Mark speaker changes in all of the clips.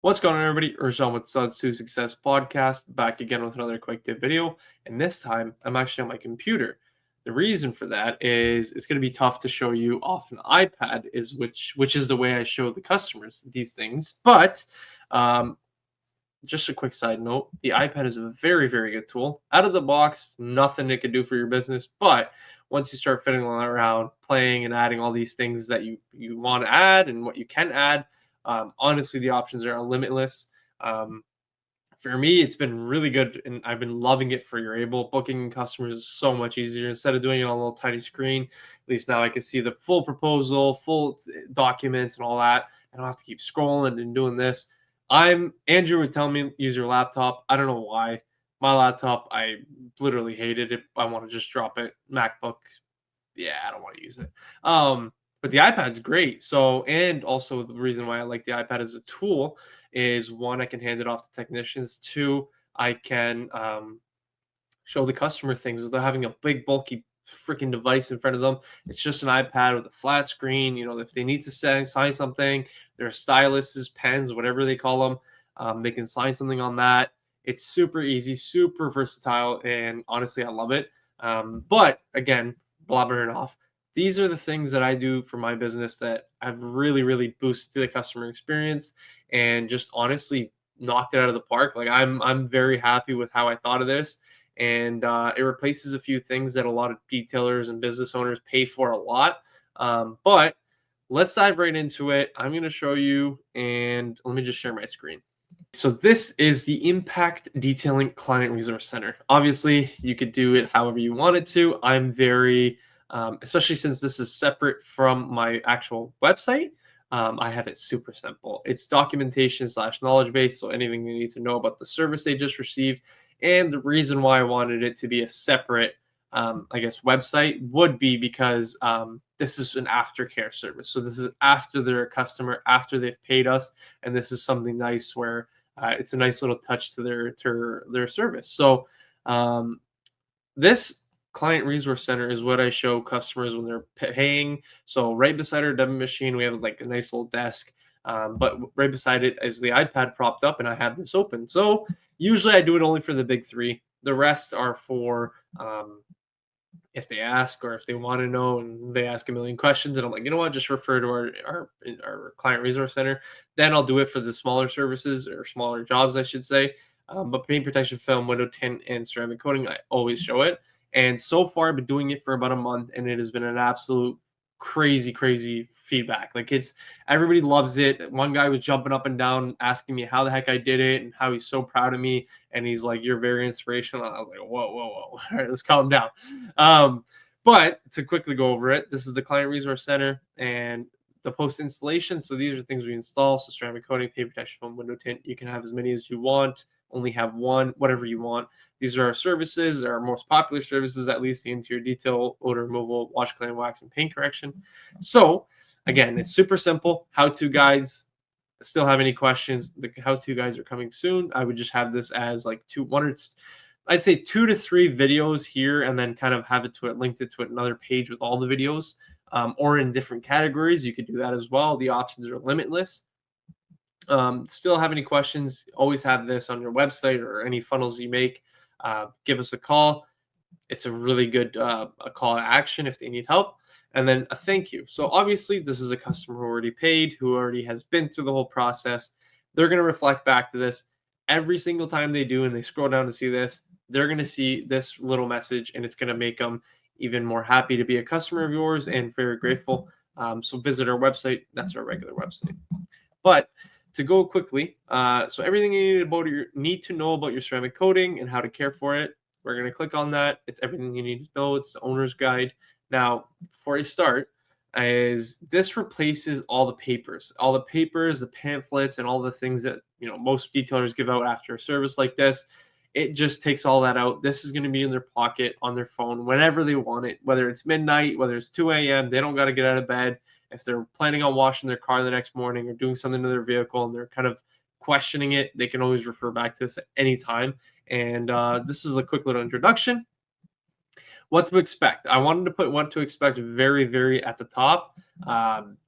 Speaker 1: What's going on, everybody? Ercan with Suds to Success podcast, back again with another quick tip video. And this time, I'm actually on my computer. The reason for that is it's going to be tough to show you off an iPad, which is the way I show the customers these things. But um, just a quick side note: the iPad is a very, very good tool. Out of the box, nothing it could do for your business, but once you start fiddling around, playing and adding all these things that you want to add and what you can add, honestly, the options are limitless. Um, for me, it's been really good, and I've been loving it. For you're able booking customers is so much easier instead of doing it on a little tiny screen. At least now I can see the full proposal, full documents, and all that. I don't have to keep scrolling and doing this. Andrew would tell me use your laptop. I don't know why. My laptop, I literally hated it. I want to just drop it. MacBook, yeah, I don't want to use it. But the iPad's great. So, and also the reason why I like the iPad as a tool is one, I can hand it off to technicians. Two, I can show the customer things without having a big, bulky freaking device in front of them. It's just an iPad with a flat screen. You know, if they need to sign something, their styluses, pens, whatever they call them, they can sign something on that. It's super easy, super versatile, and honestly, I love it. But again, blabbering off. These are the things that I do for my business that have really, really boosted the customer experience and just honestly knocked it out of the park. Like I'm very happy with how I thought of this, and it replaces a few things that a lot of detailers and business owners pay for a lot. But let's dive right into it. I'm going to show you, and let me just share my screen. So this is the Impact Detailing Client Resource Center. Obviously, you could do it however you wanted to. I'm very, especially since this is separate from my actual website, I have it super simple. It's documentation / knowledge base, so anything you need to know about the service they just received. And the reason why I wanted it to be a separate, I guess, website would be because this is an aftercare service. So this is after they're a customer, after they've paid us, and this is something nice where it's a nice little touch to their service. So this client resource center is what I show customers when they're paying. So right beside our debit machine, we have like a nice little desk. But right beside it is the iPad propped up, and I have this open. So usually I do it only for the big three. The rest are for if they ask or if they want to know and they ask a million questions, and I'm like, you know what, just refer to our client resource center. Then I'll do it for the smaller services or smaller jobs, I should say. But paint protection film, window tint, and ceramic coating, I always show it. And so far, I've been doing it for about a month, and it has been an absolute crazy feedback. Like everybody loves it. One guy was jumping up and down asking me how the heck I did it and how he's so proud of me. And he's like, "You're very inspirational." I was like, whoa. All right, let's calm down. But to quickly go over it, this is the client resource center and the post installation. So these are things we install. So ceramic coating, paint protection film, window tint. You can have as many as you want. Only have one, whatever you want. These are our services, our most popular services, at least: the interior detail, odor removal, wash, clean, wax, and paint correction. So again, it's super simple. How-to guides. Still have any questions? The how-to guides are coming soon. I would just have this as like I'd say 2 to 3 videos here, and then kind of have it linked it to another page with all the videos, or in different categories. You could do that as well. The options are limitless. Still have any questions? Always have this on your website or any funnels you make. Give us a call. It's a really good a call to action if they need help. And then a thank you. So obviously, this is a customer who already paid, who already has been through the whole process. They're going to reflect back to this every single time they do, and they scroll down to see this. They're going to see this little message, and it's going to make them even more happy to be a customer of yours and very grateful. So visit our website. That's our regular website. But to go quickly, so everything you need to know about your ceramic coating and how to care for it, we're going to click on that. It's everything you need to know. It's the owner's guide. Now, before I start, is this replaces all the papers, the pamphlets, and all the things that most detailers give out after a service like this. It just takes all that out. This is going to be in their pocket, on their phone, whenever they want it, whether it's midnight, whether it's 2 a.m. They don't got to get out of bed. If they're planning on washing their car the next morning or doing something to their vehicle and they're kind of questioning it, they can always refer back to this at any time. And this is a quick little introduction. What to expect. I wanted to put what to expect very at the top,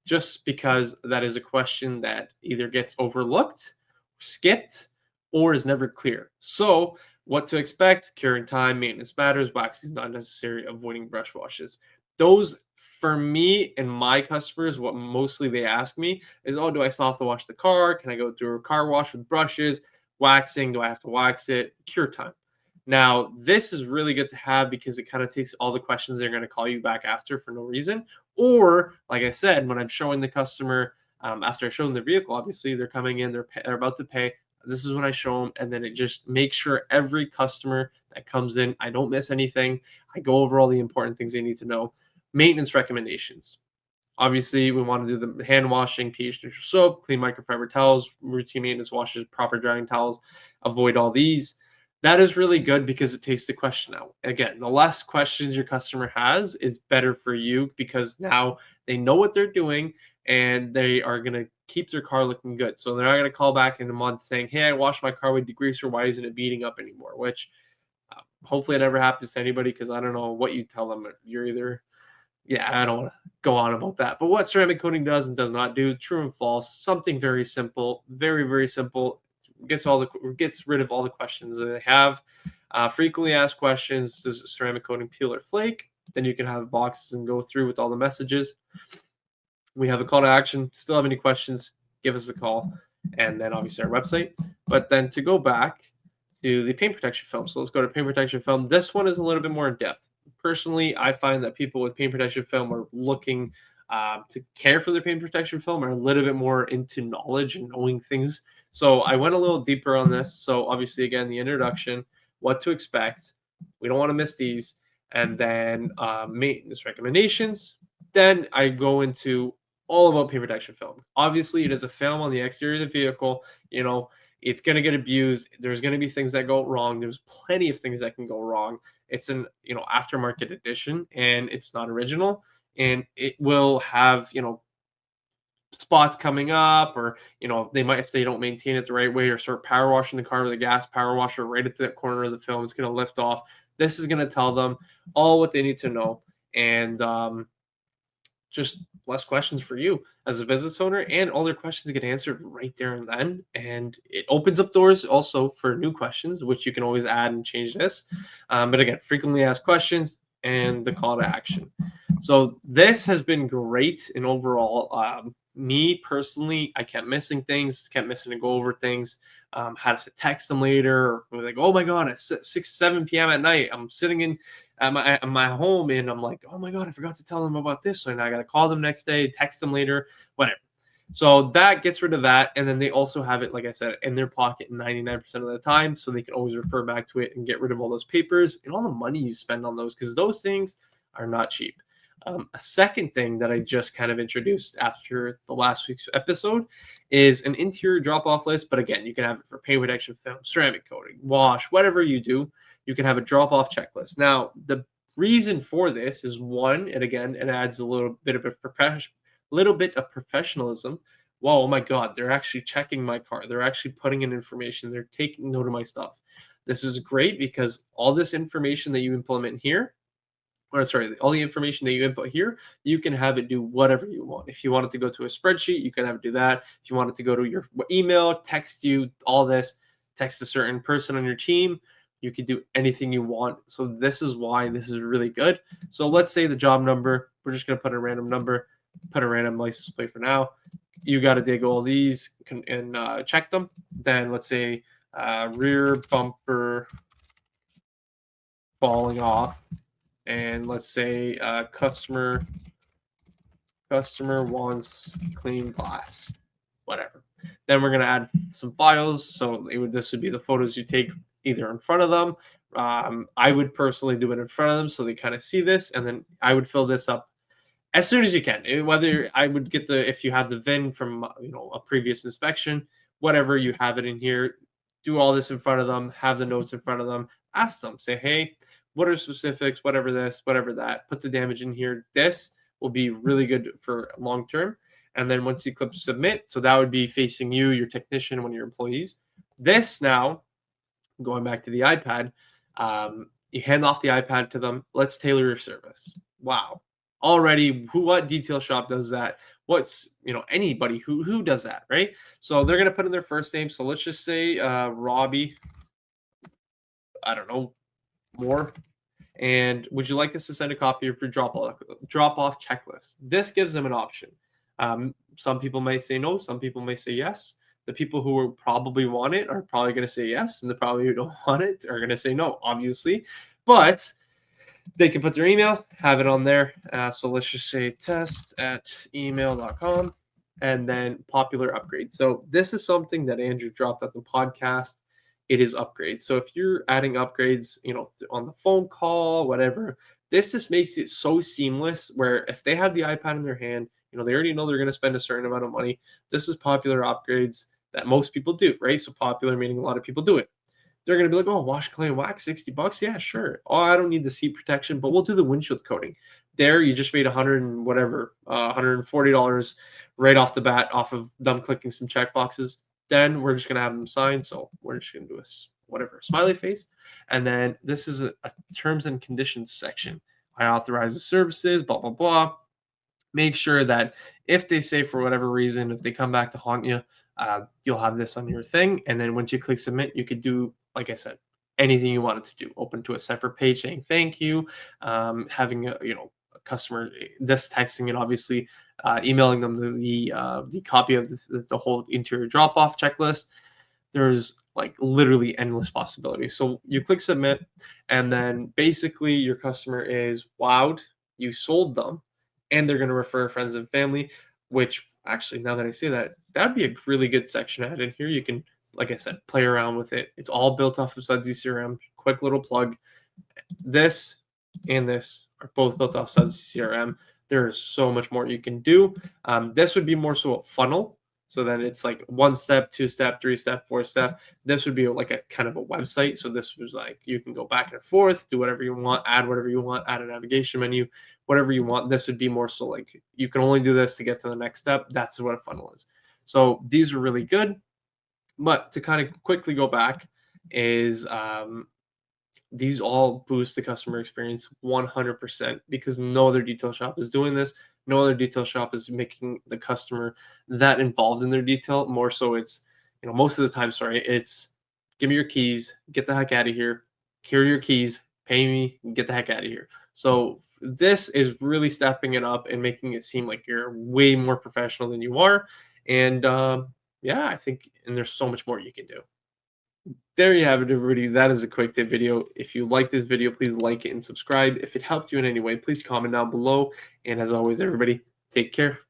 Speaker 1: just because that is a question that either gets overlooked skipped or is never clear. So what to expect: curing time, maintenance matters, waxing is not necessary, avoiding brush washes. Those, for me and my customers, what mostly they ask me is, oh, do I still have to wash the car? Can I go through a car wash with brushes? Waxing, do I have to wax it? Cure time. Now, this is really good to have because it kind of takes all the questions they're going to call you back after for no reason. Or, like I said, when I'm showing the customer, after I show them the vehicle, obviously they're coming in, they're about to pay. This is when I show them, and then it just makes sure every customer that comes in, I don't miss anything. I go over all the important things they need to know. Maintenance recommendations. Obviously, we want to do the hand washing, pH neutral soap, clean microfiber towels, routine maintenance washes, proper drying towels. Avoid all these. That is really good because it takes the question out. Again, the less questions your customer has is better for you because now they know what they're doing and they are going to keep their car looking good. So they're not going to call back in a month saying, hey, I washed my car with degreaser. Why isn't it beating up anymore? Which hopefully it never happens to anybody because I don't know what you tell them. You're either I don't want to go on about that. But what ceramic coating does and does not do, true and false, something very simple, very, very simple. Gets rid of all the questions that they have. Frequently asked questions: does ceramic coating peel or flake? Then you can have boxes and go through with all the messages. We have a call to action. Still have any questions? Give us a call, and then obviously our website. But then to go back to the paint protection film. So let's go to paint protection film. This one is a little bit more in depth. Personally, I find that people with paint protection film are looking to care for their paint protection film are a little bit more into knowledge and knowing things. So I went a little deeper on this. So obviously, again, the introduction, what to expect. We don't want to miss these. And then maintenance recommendations. Then I go into all about paint protection film. Obviously, it is a film on the exterior of the vehicle. It's going to get abused. There's going to be things that go wrong. There's plenty of things that can go wrong. It's an aftermarket edition, and it's not original, and it will have spots coming up, or they might, if they don't maintain it the right way or start power washing the car with a gas power washer right at the corner of the film, it's going to lift off. This is going to tell them all what they need to know, and just less questions for you as a business owner, and all their questions get answered right there and then. And it opens up doors also for new questions, which you can always add and change this. But again, frequently asked questions and the call to action. So this has been great. And overall, me personally, I kept missing things, kept missing to go over things. Had to text them later, or like, oh my God, it's 7 p.m. at night. I'm sitting in at my home, and I'm like, oh my God, I forgot to tell them about this. So now I got to call them next day, text them later, whatever. So that gets rid of that. And then they also have it, like I said, in their pocket 99% of the time. So they can always refer back to it and get rid of all those papers and all the money you spend on those, because those things are not cheap. A second thing that I just kind of introduced after the last week's episode is an interior drop-off list. But again, you can have it for paint protection film, ceramic coating, wash, whatever you do. You can have a drop-off checklist. Now, the reason for this is one, and again, it adds a little bit of professionalism. Whoa, oh my God, they're actually checking my car. They're actually putting in information. They're taking note of my stuff. This is great because all this information that you implement here, all the information that you input here, you can have it do whatever you want. If you want it to go to a spreadsheet, you can have it do that. If you want it to go to your email, text you, all this, text a certain person on your team, you can do anything you want. So this is why this is really good. So let's say the job number, we're just going to put a random number, put a random license plate for now. You got to dig all these and check them. Then let's say rear bumper falling off. And let's say customer wants clean glass, whatever. Then we're going to add some files. So this would be the photos you take either in front of them. I would personally do it in front of them so they kind of see this, and then I would fill this up as soon as you can. Whether I would get if you have the VIN from a previous inspection, whatever, you have it in here. Do all this in front of them. Have the notes in front of them. Ask them. Say, hey, what are specifics? Whatever this, whatever that. Put the damage in here. This will be really good for long term. And then once you click submit, so that would be facing you, your technician, one of your employees. This now, going back to the iPad, you hand off the iPad to them. Let's tailor your service. Wow. already. What detail shop does that? What's, anybody who does that, right? So they're gonna put in their first name. So let's just say Robbie, I don't know, more. And would you like us to send a copy of your drop off checklist? This gives them an option. Some people may say no, some people may say yes. The people who will probably want it are probably going to say yes, and the probably who don't want it are going to say no, obviously. But they can put their email, have it on there. So let's just say test@email.com, and then popular upgrade. So this is something that Andrew dropped at the podcast. It is upgrades. So if you're adding upgrades, on the phone call, whatever, this just makes it so seamless where if they have the iPad in their hand, they already know they're going to spend a certain amount of money. This is popular upgrades that most people do, right? So popular meaning a lot of people do it. They're going to be like, oh, wash, clay, and wax, $60. Yeah, sure. Oh, I don't need the seat protection, but we'll do the windshield coating. There, you just made $140 right off the bat off of them clicking some check boxes. Then we're just going to have them sign. So we're just going to do a smiley face. And then this is a terms and conditions section. I authorize the services, blah, blah, blah. Make sure that if they say for whatever reason, if they come back to haunt you, you'll have this on your thing. And then once you click submit, you could do, like I said, anything you wanted to do. Open to a separate page saying thank you, having a customer, this texting and obviously emailing them the copy of the whole interior drop off checklist. There's like literally endless possibilities. So you click submit, and then basically your customer is wowed. You sold them, and they're going to refer friends and family. Which actually, now that I say that, that'd be a really good section to add in here. You can, like I said, play around with it. It's all built off of SUDSYCRM. Quick little plug. This and this are both built off SUDSYCRM. There's so much more you can do. This would be more so a funnel. So then it's like 1 step, 2 step, 3 step, 4 step. This would be like a kind of a website. So this was like you can go back and forth, do whatever you want, add whatever you want, add a navigation menu, whatever you want. This would be more so like you can only do this to get to the next step. That's what a funnel is. So these are really good. But to kind of quickly go back is these all boost the customer experience 100% because no other detail shop is doing this. No other detail shop is making the customer that involved in their detail. More so it's, most of the time, it's give me your keys, get the heck out of here. Here are your keys, pay me, get the heck out of here. So this is really stepping it up and making it seem like you're way more professional than you are. And yeah, I think, and there's so much more you can do. There you have it, everybody. That is a quick tip video. If you like this video, please like it and subscribe. If it helped you in any way, please comment down below. And as always, everybody, take care.